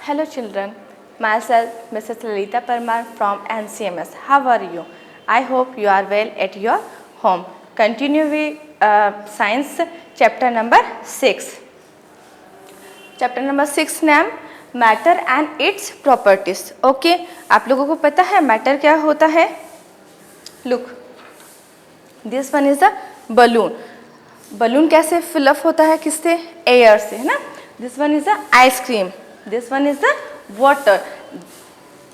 Hello children, myself Mrs. Lalita Parmar from NCMS. How are you? I hope you are well at your home. Continue with science chapter number 6. Chapter number 6 name matter and its properties. Okay, आप लोगों को पता है matter क्या होता है? Look, this one is a balloon. Balloon कैसे fill up होता है? किससे? एयर से, है ना. This one is a ice cream, this one is a water.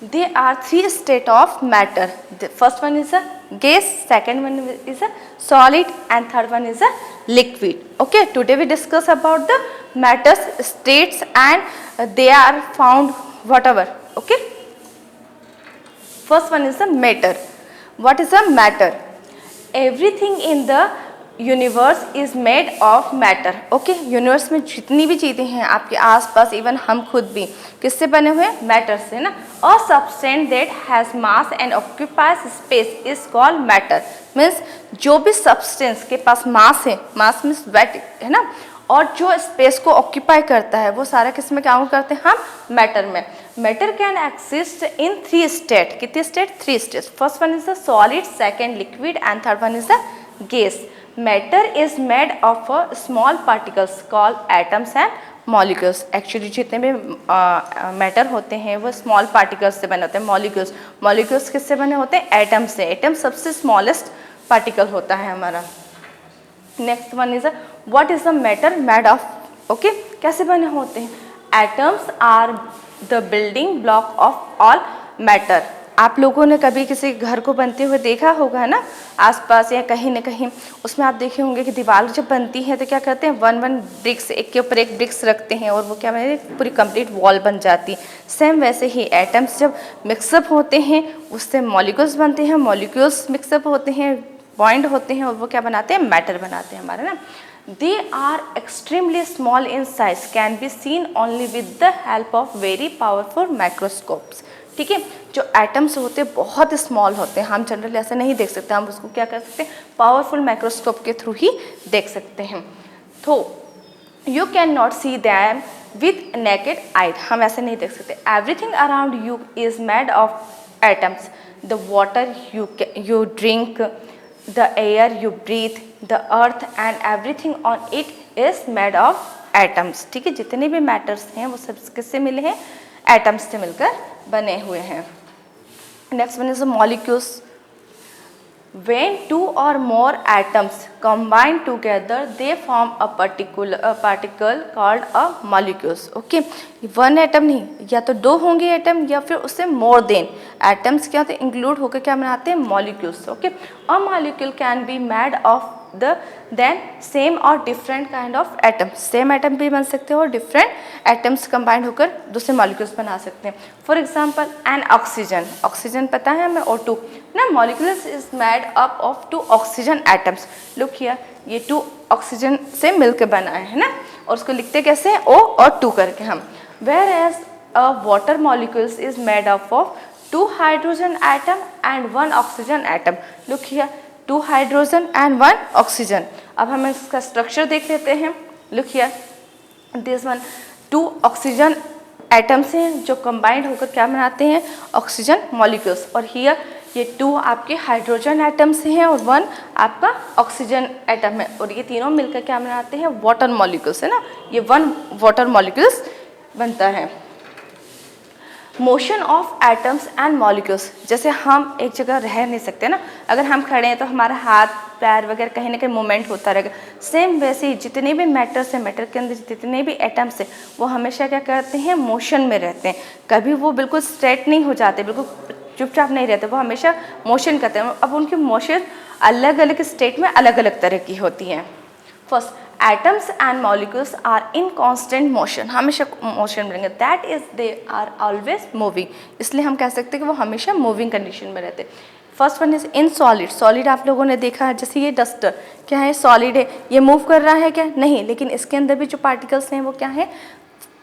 They are three state of matter. First one is a gas, second one is a solid and third one is a liquid. Okay, today we discuss about the matters states and they are found whatever. Okay, first one is a matter. what is a matter? Everything in the universe is made of matter. Okay, universe में जितनी भी चीज़ें हैं आपके आसपास, even हम खुद भी किससे बने हुए हैं? मैटर से ना. A substance that has mass and occupies space is called matter. Means जो भी सब्सटेंस के पास मास है, मास मीन्स वेट है ना, और जो स्पेस को ऑक्यूपाई करता है वो सारा किस में काउंट करते हैं हम? मैटर में. Matter can exist in three state. कितने state? Three state. First one is the solid, second liquid and third one is the gas. Matter is made of small particles called atoms and molecules. Actually जितने भी matter होते हैं वो small particles से बने होते हैं. मॉलिक्यूल्स, मॉलिक्यूल्स किससे बने होते हैं? एटम से. एटम सबसे स्मॉलेस्ट पार्टिकल होता है हमारा. Next one is what is the matter made of. Okay, कैसे बने होते हैं? Atoms are the building block of all matter. आप लोगों ने कभी किसी घर को बनते हुए देखा होगा, है ना, आसपास या कहीं न कहीं. उसमें आप देखे होंगे कि दीवार जब बनती है तो क्या करते हैं? वन वन ब्रिक्स, एक के ऊपर एक ब्रिक्स रखते हैं और वो क्या बने? पूरी कंप्लीट वॉल बन जाती है. सेम वैसे ही एटम्स जब मिक्सअप होते हैं उससे मॉलिक्यूल्स बनते हैं. मॉलिक्यूल्स मिक्सअप होते हैं, बॉन्ड होते हैं और वो क्या बनाते हैं? मैटर बनाते हैं हमारे ना. They are extremely small in size, can be seen only with the help of very powerful microscopes. ठीक है, जो एटम्स होते हैं बहुत स्मॉल होते हैं, हम जनरली ऐसे नहीं देख सकते. हम उसको क्या कर सकते हैं? पावरफुल माइक्रोस्कोप के थ्रू ही देख सकते हैं. तो you can not see them with naked eye. हम ऐसे नहीं देख सकते. Everything around you is made of atoms. The water you drink, the air you breathe, the earth and everything on it is made of atoms. ठीक है, जितने भी matters हैं वो सब किससे मिले हैं? एटम्स से मिलकर बने हुए हैं. Next one is molecules. When two or more atoms combine together, they form a particle called a molecules. Okay, one atom नहीं, या तो दो होंगे एटम या फिर उससे मोर देन एटम्स क्या होते हैं? इंक्लूड होकर क्या बनाते हैं? Molecules. Okay, a molecule can be made of the then same और different kind of atoms. Same atom भी बन सकते हैं और डिफरेंट एटम्स कंबाइंड होकर दूसरे मॉलिक्यूल्स बना सकते हैं. For example an oxygen. Oxygen पता है हमें? O2 ना. Molecules is made up of two oxygen atoms. Look here, ये टू ऑक्सीजन से मिलकर बना है ना, और उसको लिखते कैसे हैं? O और 2 करके हम. Whereas a water molecules is made up of 2 hydrogen atom and 1 oxygen atom. Look here, 2 hydrogen and 1 oxygen. अब हम इसका स्ट्रक्चर देख लेते हैं. Look here, this one 2 oxygen atoms हैं जो कंबाइंड होकर क्या बनाते हैं? Oxygen molecules. और हियर ये 2 आपके हाइड्रोजन एटम्स हैं और 1 आपका ऑक्सीजन एटम है, और ये तीनों मिलकर क्या बनाते हैं? वाटर मॉलिक्यूल्स, है ना. ये 1 वाटर मॉलिक्यूल्स बनता है. Motion of atoms and molecules. जैसे हम एक जगह रह नहीं सकते ना, अगर हम खड़े हैं तो हमारा हाथ पैर वगैरह कहीं ना कहीं मूवमेंट होता रहेगा. सेम वैसे ही जितने भी मैटर्स हैं, मैटर के अंदर जितने भी एटम्स हैं वो हमेशा क्या करते हैं? मोशन में रहते हैं. कभी वो बिल्कुल स्ट्रेट नहीं हो जाते, बिल्कुल चुपचाप नहीं रहते, वो हमेशा मोशन करते हैं. अब उनकी मोशन अलग अलग स्टेट में अलग अलग तरह की होती हैं. First, atoms and molecules are in constant motion. हमेशा मोशन में, that is they are always moving. इसलिए हम कह सकते हैं कि वो हमेशा मूविंग कंडीशन में रहते हैं. First one is in solid. Solid आप लोगों ने देखा है, जैसे ये डस्टर क्या है? सॉलिड है. ये मूव कर रहा है क्या? नहीं, लेकिन इसके अंदर भी जो पार्टिकल्स हैं वो क्या है?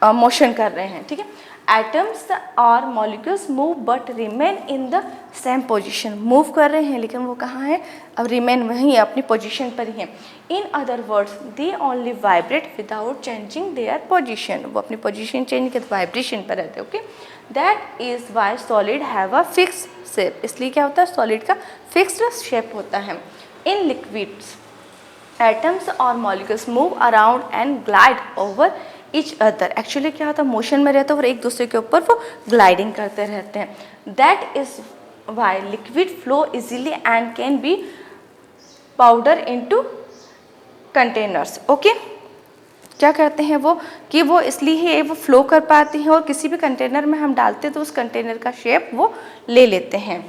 मोशन कर रहे हैं, ठीक है। एटम्स और molecules move but remain in the same position, move कर रहे हैं लेकिन वो कहाँ है, अब रिमेन वहीं अपनी पोजीशन पर ही हैं। In other words they only vibrate without changing their position, वो अपनी पोजीशन चेंज करके वाइब्रेशन पर रहते हैं, okay. That is why solid have a fix shape, इसलिए क्या होता है, सॉलिड का फिक्स्ड शेप होता है। इन लिक्विड्स एटम्स और molecules move around and glide over each other, actually क्या होता है, मोशन में रहते हैं और एक दूसरे के ऊपर वो ग्लाइडिंग करते रहते हैं। That is Y liquid flow easily and can be powder into containers, okay. क्या करते हैं वो कि वो इसलिए वो फ्लो कर पाती हैं और किसी भी कंटेनर में हम डालते हैं तो उस कंटेनर का शेप वो ले लेते हैं।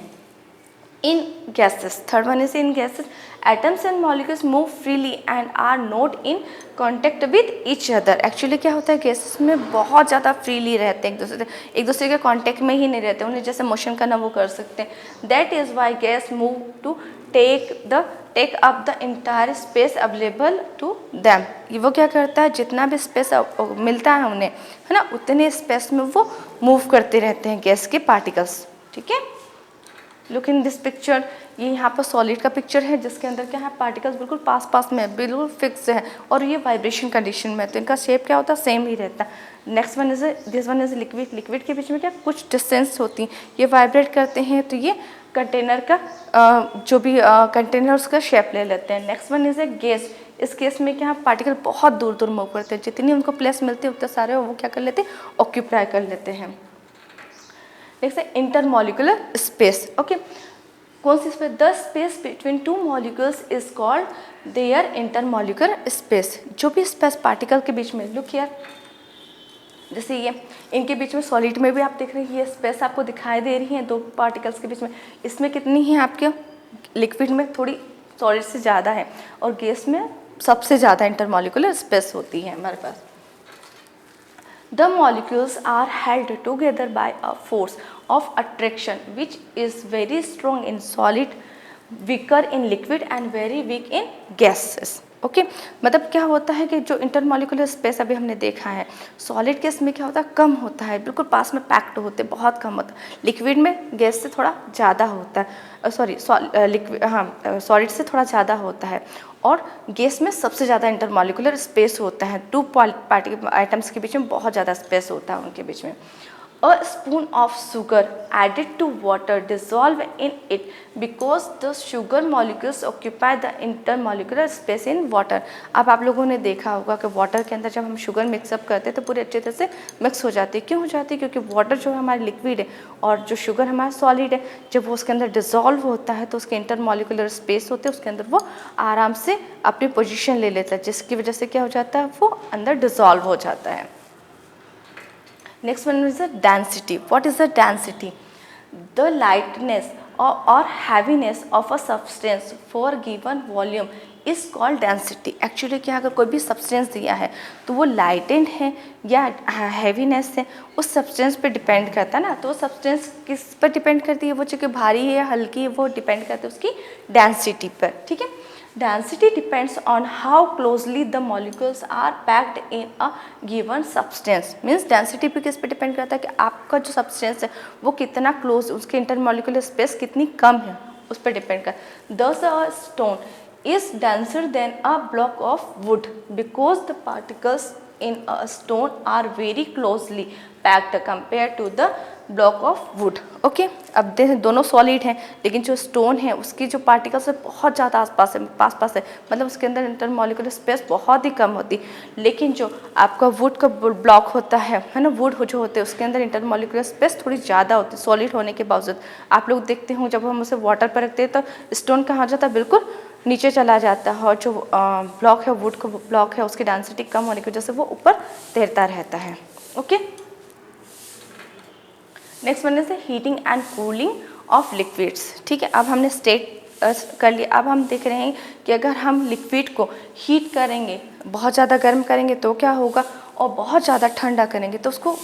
In gases, third one is in gases, atoms and molecules move freely and are not in contact with each other, actually क्या होता है, गैसेस में बहुत ज़्यादा फ्रीली रहते हैं, एक दूसरे के कांटेक्ट में ही नहीं रहते, उन्हें जैसे मोशन करना वो कर सकते हैं। That is why gas move to take up the entire space available to them, ये वो क्या करता है, जितना भी स्पेस मिलता है उन्हें, है ना, उतने स्पेस में वो मूव करते रहते हैं गैस के पार्टिकल्स, ठीक है। लुक इन दिस पिक्चर, ये यहाँ पर सॉलिड का पिक्चर है जिसके अंदर क्या है, पार्टिकल्स बिल्कुल पास पास में बिल्कुल फिक्स है और ये वाइब्रेशन कंडीशन में, तो इनका शेप क्या होता है, सेम ही रहता है। Next one is this one is liquid, liquid के बीच में क्या कुछ डिस्टेंस होती है, ये वाइब्रेट करते हैं तो ये कंटेनर का जो भी कंटेनर उसका शेप ले लेते हैं। Next one is a gas, इस केस में क्या पार्टिकल बहुत दूर दूर मूव करते हैं, जितनी उनको प्लेस मिलती है उतने सारे वो क्या कर लेते हैं, ऑक्यूपाई कर लेते हैं। नेक्स्ट है इंटरमॉलिक्यूलर स्पेस, ओके। कौन सी space, the space between two molecules is called their intermolecular space, जो भी स्पेस पार्टिकल के बीच में, लुक हियर, जैसे ये इनके बीच में सॉलिड में भी आप देख रहे हैं ये स्पेस आपको दिखाई दे रही है दो पार्टिकल्स के बीच में, इसमें कितनी है आपके, लिक्विड में थोड़ी सॉलिड से ज़्यादा है और गैस में सबसे ज़्यादा इंटरमॉलिक्यूलर स्पेस होती है हमारे पास। The molecules are held together by a force of attraction which is very strong in solid, weaker in liquid and very weak in gases, okay. मतलब क्या होता है कि जो इंटरमॉलिक्यूलर स्पेस अभी हमने देखा है, सॉलिड केस में क्या होता है, कम होता है, बिल्कुल पास में पैक्ड होते हैं, बहुत कम होता है, लिक्विड में गैस से थोड़ा ज़्यादा होता है, सॉलिड से थोड़ा ज़्यादा होता है और गैस में सबसे ज़्यादा इंटरमॉलिक्यूलर स्पेस होता है, टू पार्टिकल आइटम्स के बीच में बहुत ज़्यादा स्पेस होता है उनके बीच में। A spoon of sugar added to water dissolve in it because the sugar molecules occupy the intermolecular space in water। अब आप लोगों ने देखा होगा कि वाटर के अंदर जब हम शुगर मिक्सअप करते हैं तो पूरे अच्छे तरह से मिक्स हो जाती है, क्यों हो जाती है, क्योंकि वाटर जो हमारा लिक्विड है और जो शुगर हमारा सॉलिड है, जब वो उसके अंदर डिज़ोल्व होता है तो उसके इंटरमॉलिक्यूलर स्पेस होते हैं, उसके अंदर वो आराम से अपनी पोजीशन ले लेता है, जिसकी वजह से क्या हो जाता है, वो अंदर डिज़ोल्व हो जाता है। Next one is the density. What is the density? The lightness or heaviness of a substance for given volume is called density. Actually क्या, अगर कोई भी substance दिया है तो वो lightened है या heaviness है, उस substance पे depend करता है ना, तो वो substance किस पर depend करती है, वो चूँकि भारी है या हल्की है, वो depend करता है उसकी density पर, ठीक है। Density depends on how closely the molecules are packed in a given substance. Means density पे किस पे depend करता है कि आपका जो substance है वो कितना close, उसके intermolecular space कितनी कम है, उस पर depend कर। Thus a stone is denser than a block of wood because the particles in a stone are very closely packed compared to the block of would, okay. अब देखें दोनों solid हैं लेकिन जो स्टोन है उसकी जो पार्टिकल्स है बहुत ज़्यादा आसपास है, पास है, मतलब उसके अंदर इंटरमॉलिक्यूलर स्पेस बहुत ही कम होती, लेकिन जो आपका वुड का ब्लॉक होता है ना, वुड जो होते हैं उसके अंदर इंटरमॉलिक्यूलर स्पेस थोड़ी ज़्यादा होती है सॉलिड होने के बावजूद। आप लोग देखते हो जब हम उसे वाटर पर रखते हैं तो स्टोन कहाँ जाता है, बिल्कुल नीचे चला जाता है और जो ब्लॉक है, वुड का ब्लॉक है, उसकी डेंसिटी कम होने की वजह से वो ऊपर तैरता रहता है, okay. Next one is heating and cooling of liquids, ठीक है। अब हमने स्टेट कर लिया, अब हम देख रहे हैं कि अगर हम लिक्विड को हीट करेंगे, बहुत ज़्यादा गर्म करेंगे तो क्या होगा, और बहुत ज़्यादा ठंडा करेंगे तो उसको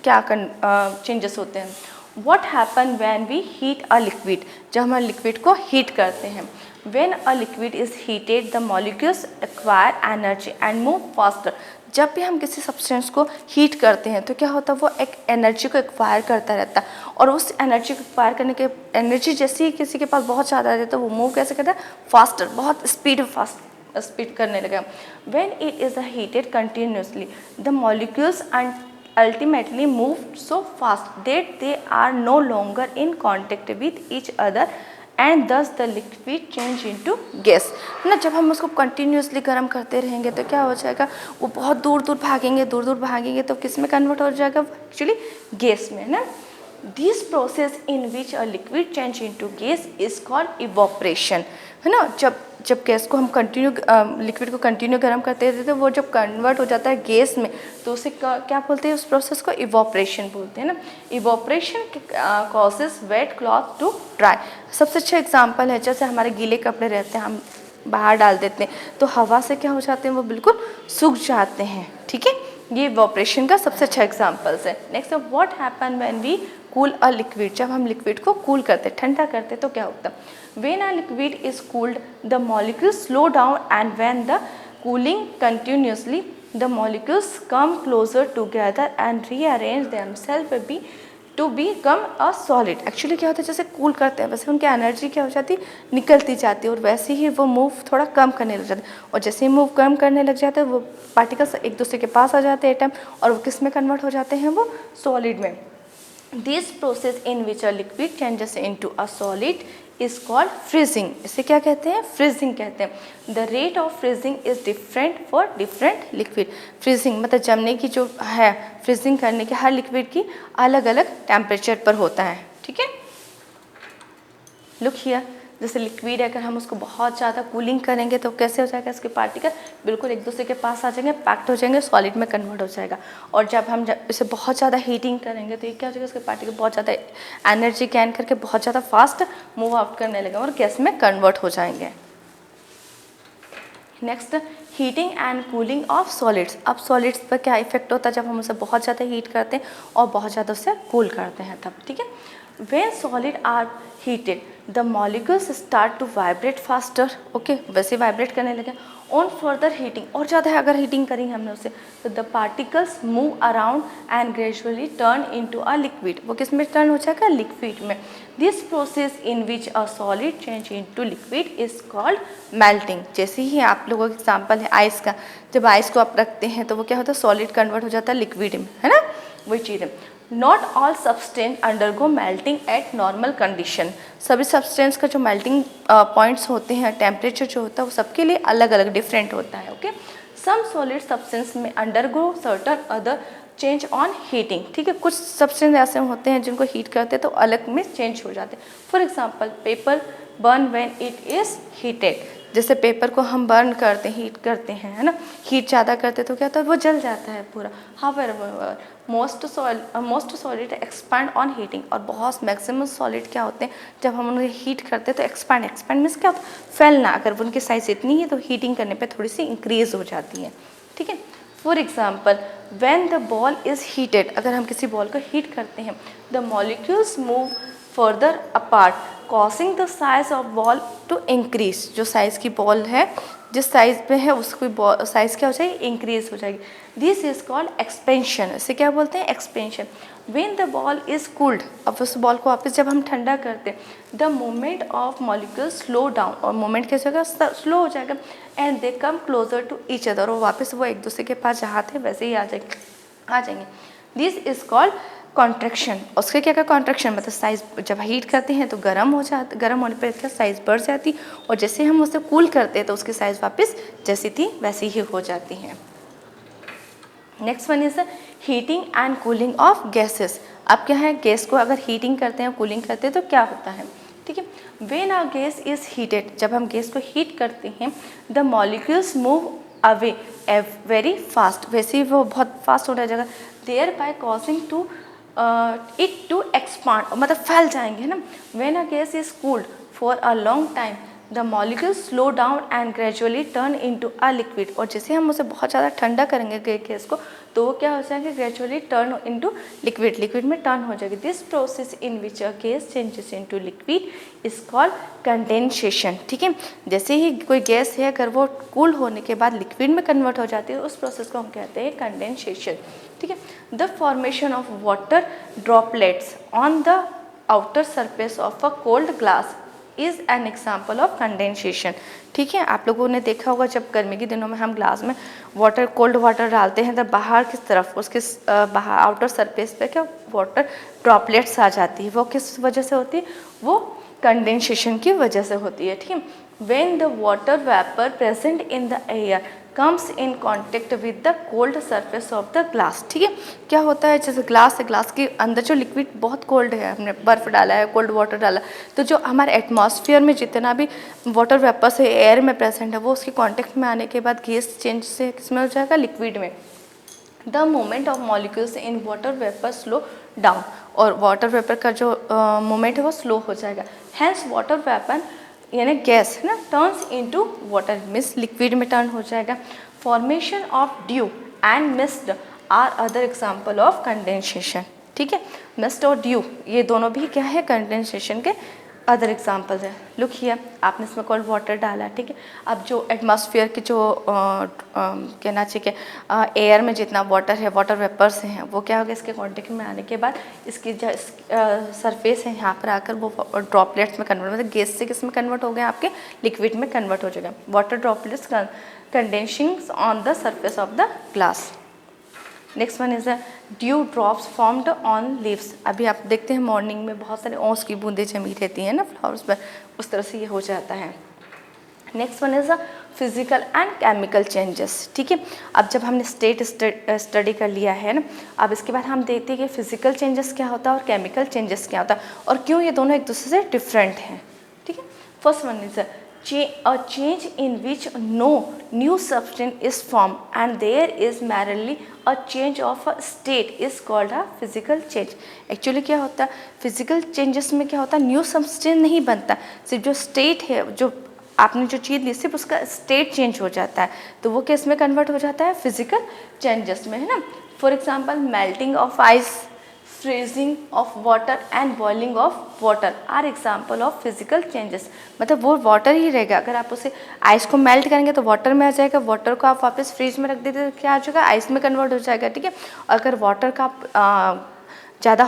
क्या चेंजेस होते हैं। What happen when we heat a liquid, जब हम लिक्विड को हीट करते हैं, when a liquid is heated the molecules acquire energy and move faster जब भी हम किसी सब्सटेंस को हीट करते हैं तो क्या होता है, वो एक एनर्जी को एक्वायर करता रहता है, और उस एनर्जी को एक्वायर करने के एनर्जी जैसे ही किसी के पास बहुत ज़्यादा आ जाए तो वो मूव कैसे करता है, फास्टर, बहुत स्पीड करने लगा. When it is heated continuously, the molecules and ultimately move so fast that they are no longer in contact with each other and thus the liquid change into gas. है ना, जब हम उसको continuously गर्म करते रहेंगे तो क्या हो जाएगा, वो बहुत दूर दूर भागेंगे तो किस में कन्वर्ट हो जाएगा, एक्चुअली गैस में. ना, this process in which a liquid change into gas is called evaporation. है ना, जब गैस को हम लिक्विड को कंटिन्यू गर्म करते रहते तो वो जब कन्वर्ट हो जाता है गैस में तो उसे क्या बोलते हैं, उस प्रोसेस को इवोपरेशन बोलते हैं. ना, evaporation causes wet cloth to dry. सबसे अच्छा एग्जांपल है, जैसे हमारे गीले कपड़े रहते हैं, हम बाहर डाल देते हैं तो हवा से क्या हो जाते हैं, वो बिल्कुल सूख जाते हैं. ठीक है, ये इवोपरेशन का सबसे अच्छा एग्जांपल्स है. Next, what happen when we cool a liquid. जब हम लिक्विड को कूल करते, ठंडा करते तो क्या होता है, when a liquid is cooled the molecules slow down, and when the cooling continuously the molecules come closer together and rearrange themselves to become a solid. Actually क्या होता है, जैसे कूल करते हैं वैसे उनकी एनर्जी क्या हो जाती है, निकलती जाती है, और वैसे ही वो मूव थोड़ा कम करने लग जाते हैं, और जैसे ही मूव कम करने लग जाते हैं वो पार्टिकल्स एक दूसरे के पास आ जाते हैं एटम, और वो किस में कन्वर्ट हो जाते हैं, वो सॉलिड में. This process in which a liquid changes into a solid is called freezing. इसे क्या कहते हैं, freezing कहते हैं. The rate of freezing is different for different liquid. Freezing मतलब जमने की जो है, freezing करने की हर लिक्विड की अलग अलग टेम्परेचर पर होता है. ठीक है, लुक हियर, जैसे लिक्विड है, अगर हम उसको बहुत ज़्यादा कूलिंग करेंगे तो कैसे हो जाएगा, इसके पार्टिकल बिल्कुल एक दूसरे के पास आ जाएंगे, पैक्ट हो जाएंगे, सॉलिड में कन्वर्ट हो जाएगा. और जब हम इसे बहुत ज़्यादा हीटिंग करेंगे तो ये क्या हो जाएगा, इसके पार्टिकल बहुत ज़्यादा एनर्जी कैन करके बहुत ज़्यादा फास्ट मूव आउट करने लगेंगे और गैस में कन्वर्ट हो जाएंगे. Next, heating and cooling of solids. अब सॉलिड्स पर क्या इफेक्ट होता है जब हम उसे बहुत ज़्यादा हीट करते हैं और बहुत ज़्यादा उसे कूल करते हैं तब. ठीक है, when solid are heated the molecules start to vibrate faster. Okay, वैसे वाइब्रेट करने लगे. on further heating, और ज़्यादा अगर हीटिंग करी हमने उसे तो the particles move around and gradually turn into a liquid. वो किस में टर्न हो जाएगा, लिक्विड में. this process in which a solid change into liquid is called melting. जैसे ही आप लोगों का एग्जाम्पल है आइस का, जब आइस को आप रखते हैं तो वो क्या होता है, सॉलिड कन्वर्ट हो जाता है लिक्विड में. है ना, वही चीज़ है. Not all substance undergo melting eight normal condition. सभी सब्सटेंस का जो मेल्टिंग पॉइंट्स होते हैं, टेम्परेचर जो होता है वो सबके लिए अलग अलग डिफरेंट होता है. ओके, सम सॉलिड सब्सटेंस में undergo certain other change on heating. ठीक है, कुछ सब्सटेंस ऐसे होते हैं जिनको हीट करते हैं तो अलग में चेंज हो जाते हैं. For example, paper burn when it is heated. जैसे पेपर को हम बर्न करते हैं, हीट करते हैं, है ना, हीट ज़्यादा करते तो क्या होता है, वो जल जाता है पूरा. However most solid expand on heating. और बहुत मैक्सिमम सॉलिड क्या होते हैं जब हम उन्हें हीट करते हैं तो एक्सपैंड मीन्स क्या होता है, फैलना. अगर उनकी साइज इतनी है तो हीटिंग करने पे थोड़ी सी इंक्रीज हो जाती है. ठीक है, for example, when the ball is heated. अगर हम किसी बॉल को हीट करते हैं, the molecules move further apart causing the size of ball to increase. जो साइज़ की बॉल है, जिस साइज़ पे है उसकी साइज़ क्या हो जाएगी, इंक्रीज हो जाएगी. This is called expansion. इसे क्या बोलते हैं, expansion. When the ball is cooled, अब उस बॉल को वापस जब हम ठंडा करते हैं, the movement of molecule slow down. और मूवमेंट कैसे होगा, स्लो हो जाएगा. And they come closer to each other. और वापस वो एक दूसरे के पास जहाँ थे वैसे ही आ जाएंगे. This is called contraction. उसके क्या कॉन्ट्रैक्शन मतलब साइज, जब हीट करते हैं तो गर्म होने पर क्या साइज़ बढ़ जाती, और जैसे हम उसे कूल करते हैं तो उसकी साइज़ वापस जैसी थी वैसी ही हो जाती है. Next one is heating and cooling of gases. अब क्या है, गैस को अगर हीटिंग करते हैं, कूलिंग करते हैं तो क्या होता है. ठीक है, when a gas is heated. जब हम गैस को हीट करते हैं, the molecules move away very fast. वैसे ही वो बहुत फास्ट हो जाएगा. Thereby causing to it to expand, मतलब फैल जाएंगे, है ना. When a gas is cooled for a long time the molecule slow down and gradually turn into a liquid. और जैसे हम उसे बहुत ज़्यादा ठंडा करेंगे गैस को तो वो क्या हो जाएगा, gradually turn into liquid, liquid में टर्न हो जाएगी। This process in which a gas changes into liquid is called condensation. ठीक है, जैसे ही कोई गैस है अगर वो कूल होने के बाद लिक्विड में कन्वर्ट हो जाती है उस प्रोसेस को हम कहते हैं कंडेंसेशन। ठीक है, the formation of water droplets on the outer surface of a cold glass is an example of condensation. ठीक है, आप लोगों ने देखा होगा जब गर्मी के दिनों में हम ग्लास में वाटर, कोल्ड वाटर डालते हैं तब बाहर की तरफ उसके बाहर आउटर सरफेस पे क्या वाटर ड्रॉपलेट्स आ जाती है। वो किस वजह से होती है, वो कंडेंसेशन की वजह से होती है। ठीक है, when the water vapour present in the air comes in contact with the cold surface of the glass. ठीक है, क्या होता है, जैसे ग्लास है, ग्लास के अंदर जो लिक्विड बहुत कोल्ड है, हमने बर्फ़ डाला है, कोल्ड वाटर डाला, तो जो हमारे एटमॉस्फेयर में जितना भी वाटर वेपर से एयर में प्रेजेंट है वो उसके कॉन्टेक्ट में आने के बाद गैस चेंज से किसमें हो जाएगा, लिक्विड में। The moment of molecules in water vapour slow down, और वाटर वेपर का जो मोमेंट है वो स्लो हो जाएगा। हैंस वाटर वेपर यानी गैस है ना, turns into water means liquid में टर्न हो जाएगा। Formation of dew and mist are other example of condensation. ठीक है, मिस्ट और ड्यू ये दोनों भी क्या है, कंडेंसेशन के अदर एग्जाम्पल्स है। लुक हियर, आपने इसमें कोल्ड वाटर डाला, ठीक है, अब जो एटमॉस्फेयर की जो कहना चाहिए एयर में जितना वाटर है, वाटर वेपर्स हैं, वो क्या होगा, इसके कॉन्टेक्ट में आने के बाद इसकी जो सरफेस है यहाँ पर आकर वो ड्रॉपलेट्स में कन्वर्ट, मतलब गैस से किस में कन्वर्ट हो गया, आपके लिक्विड में कन्वर्ट हो जाएगा। Water droplets condensing on the surface of the glass. Next one is the due drops formed on leaves. अभी आप देखते हैं मॉर्निंग में बहुत सारे ओस की बूंदें जमी रहती हैं ना फ्लावर्स पर, उस तरह से ये हो जाता है। Next one is the physical and chemical changes. ठीक है, अब जब हमने स्टेट स्टडी कर लिया है ना, अब इसके बाद हम देखते हैं कि फिजिकल चेंजेस क्या होता है और केमिकल चेंजेस क्या होता है और क्यों ये दोनों एक दूसरे से डिफरेंट हैं। ठीक है, first one is a change in which no new substance is formed and there is merely a change of a state is called a physical change। Actually क्या होता है, फिजिकल चेंजेस में क्या होता है, न्यू सब्सटेंस नहीं बनता, सिर्फ जो स्टेट है, जो आपने जो चीज़ ली सिर्फ उसका स्टेट चेंज हो जाता है, तो वो किस में कन्वर्ट हो जाता है, फिजिकल चेंजेस में, है ना। For example melting of ice, freezing of water and boiling of water are example of physical changes. मतलब वो वाटर ही रहेगा, अगर आप उसे आइस को मेल्ट करेंगे तो वाटर में आ जाएगा, वाटर को आप वापस फ्रीज में रख देते तो क्या आ जाएगा, आइस में कन्वर्ट हो जाएगा। ठीक है, अगर वाटर का आप ज़्यादा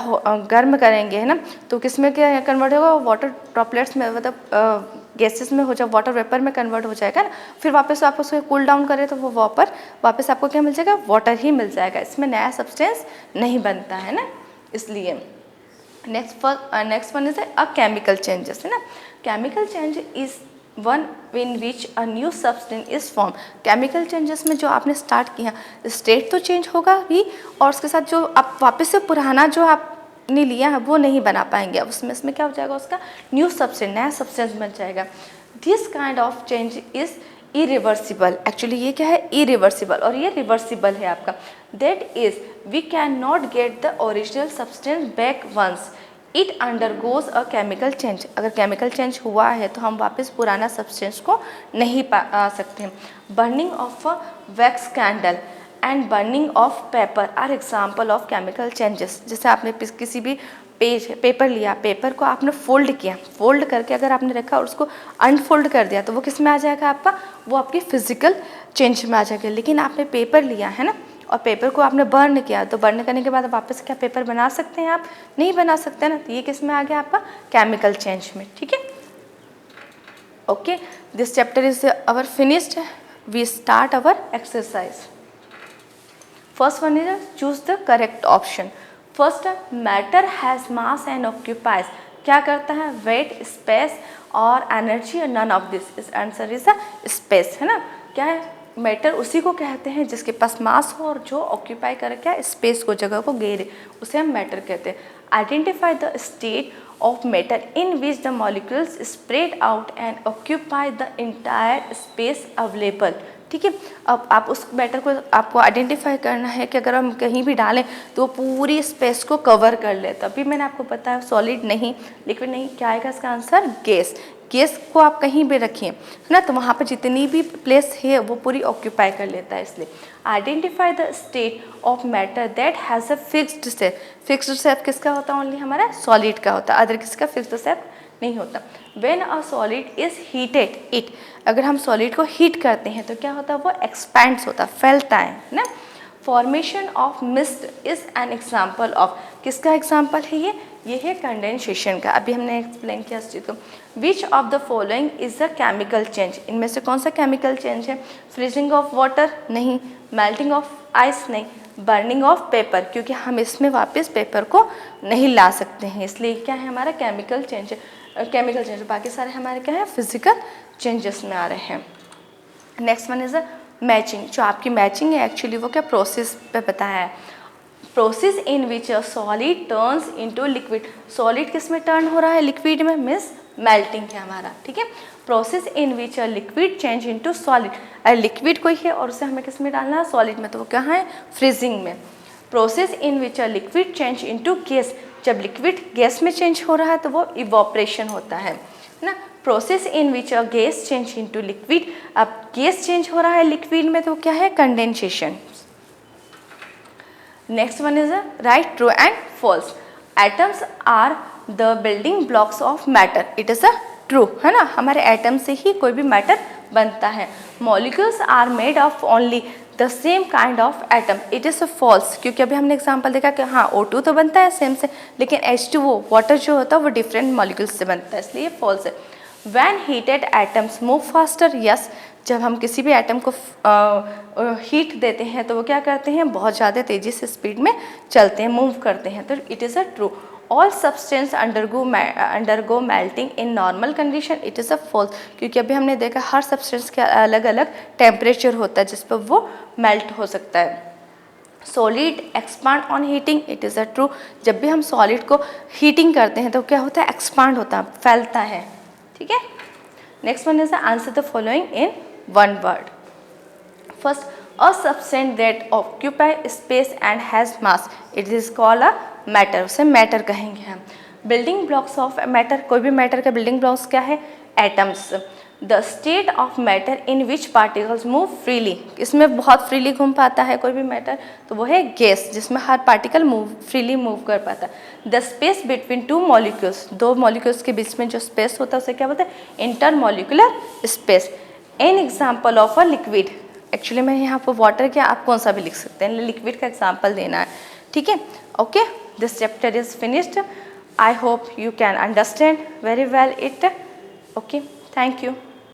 गर्म करेंगे, है ना, तो किस में क्या कन्वर्ट होगा, वाटर ड्रॉपलेट्स में, मतलब गैसेस में हो जाए, वाटर वेपर में कन्वर्ट हो जाएगा ना। फिर वापस आप उसको कूल डाउन करें तो वो वापर वापस आपको क्या मिल जाएगा, वाटर ही मिल जाएगा, इसमें नया सब्सटेंस नहीं बनता है ना, इसलिए। Next one is a chemical changes, है ना। Chemical change is one in which a new substance is form. Chemical changes में जो आपने स्टार्ट किया, स्टेट तो चेंज होगा ही और उसके साथ जो आप वापस से पुराना जो आपने लिया है वो नहीं बना पाएंगे, अब उसमें इसमें क्या हो जाएगा, उसका न्यू सब्सटेंस, नया सब्सटेंस बन जाएगा। This kind of change is irreversible. Actually ये क्या है, इरिवर्सिबल, और ये रिवर्सिबल है आपका। That is we can not get the original substance back once it undergoes a chemical change. अगर केमिकल चेंज हुआ है तो हम वापस पुराना सब्सटेंस को नहीं पा सकते। Burning of a wax candle and burning of paper are example of chemical changes. जैसे आपने किसी भी पेपर लिया, पेपर को आपने फोल्ड किया, फोल्ड करके अगर आपने रखा और उसको अनफोल्ड कर दिया तो वो किस में आ जाएगा आपका, वो आपकी फिजिकल चेंज में आ जाएगा। लेकिन आपने पेपर लिया है ना और पेपर को आपने बर्न किया, तो बर्न करने के बाद वापस क्या पेपर बना सकते हैं आप, नहीं बना सकते ना, तो ये किस में आ गया आपका, केमिकल चेंज में। ठीक है, okay, this chapter is our finished, we start our exercise. First one is choose the correct option. First, matter has mass and occupies, क्या करता है, वेट, स्पेस और एनर्जी, नन ऑफ दिस। इस answer is space, है ना। क्या है, matter उसी को कहते हैं जिसके पास मास हो और जो ऑक्यूपाई करे क्या, स्पेस को, जगह को घेरे, उसे हम मैटर कहते हैं। Identify the state of matter in which the molecules spread out and occupy the entire space available ठीक है। अब आप उस मैटर को आपको आइडेंटिफाई करना है कि अगर हम कहीं भी डालें तो वो पूरी स्पेस को कवर कर ले। तभी मैंने आपको बताया सॉलिड नहीं, लिक्विड नहीं, क्या आएगा इसका आंसर? गैस। गैस को आप कहीं भी रखिए, है ना, तो वहाँ पर जितनी भी प्लेस है वो पूरी ऑक्यूपाई कर लेता है। इसलिए identify the state of matter that has a fixed shape. Fixed shape किसका होता है? ओनली हमारा सॉलिड का होता है, अदर किसका फिक्स्ड शेप नहीं होता। When a solid is heated it, अगर हम सॉलिड को हीट करते हैं तो क्या होता है? वो एक्सपैंड्स होता है, फैलता है ना। Formation of mist is an example of, किसका एग्जाम्पल है ये है कंडेंसेशन का। अभी हमने एक्सप्लेन किया इस चीज़ को। Which of the following is a chemical change, इनमें से कौन सा केमिकल चेंज है? फ्रीजिंग ऑफ वाटर नहीं, मेल्टिंग ऑफ आइस नहीं, बर्निंग ऑफ पेपर, क्योंकि हम इसमें वापस पेपर को नहीं ला सकते हैं, इसलिए क्या है हमारा? केमिकल चेंज है। केमिकल चेंज, बाकी सारे हमारे क्या है? फिजिकल चेंजेस में आ रहे हैं। Next one is a matching. जो आपकी मैचिंग है एक्चुअली वो क्या प्रोसेस पे बताया है। Process in which a solid turns into liquid, solid किस में टर्न हो रहा है? लिक्विड में, मीन्स मेल्टिंग है हमारा, ठीक है। Process in which a liquid change into solid, liquid कोई है और उसे हमें किस में डालना है? सॉलिड में, तो वो कहाँ है? फ्रीजिंग में। Process in which a liquid change into gas, जब लिक्विड गैस में चेंज हो रहा है तो वो इवोपरेशन होता है ना। Process in which a gas change into liquid, अब गैस चेंज हो रहा है लिक्विड में तो क्या है? Condensation. Next one is right, true and false. Atoms are the building blocks of matter, it is a true, है ना, हमारे एटम से ही कोई भी मैटर बनता है। Molecules are made of only the same kind of atom, it is a false, क्योंकि अभी हमने एग्जांपल देखा कि हाँ O2 तो बनता है सेम से, लेकिन H2O वाटर जो होता है वो डिफरेंट मॉलिक्यूल्स से बनता है, इसलिए फॉल्स है। When heated atoms move faster, yes, जब हम किसी भी एटम को हीट देते हैं तो वो क्या करते हैं? बहुत ज़्यादा तेज़ी से स्पीड में चलते हैं, मूव करते हैं, तो it is a true. All substance undergo melting in normal condition, it is a false, क्योंकि अभी हमने देखा हर सब्सटेंस का अलग अलग टेम्परेचर होता है जिस पर वो मेल्ट हो सकता है। Solid expand on heating, it is a true, जब भी हम सॉलिड को हीटिंग करते हैं तो क्या होता है? एक्सपांड होता है, फैलता है, ठीक है। Next one is answer the following in one word. First, a substance that occupy space and has mass, it is called a matter, उसे मैटर कहेंगे हम। बिल्डिंग ब्लॉक्स ऑफ मैटर, कोई भी मैटर का बिल्डिंग ब्लॉक्स क्या है? Atoms. The state of matter in which particles move freely, इसमें बहुत फ्रीली घूम पाता है कोई भी मैटर, तो वो है गैस, जिसमें हर पार्टिकल फ्रीली मूव कर पाता है। The space between two molecules, दो मॉलिक्यूल्स के बीच में जो स्पेस होता है उसे क्या बोलते हैं? Intermolecular space. An example of a liquid, actually मैं यहाँ पर वाटर क्या आप कौन सा भी लिख सकते हैं, लिक्विड का एग्जाम्पल देना है, ठीक है। Okay, this chapter is finished. I hope you can understand very well it. Okay, thank you.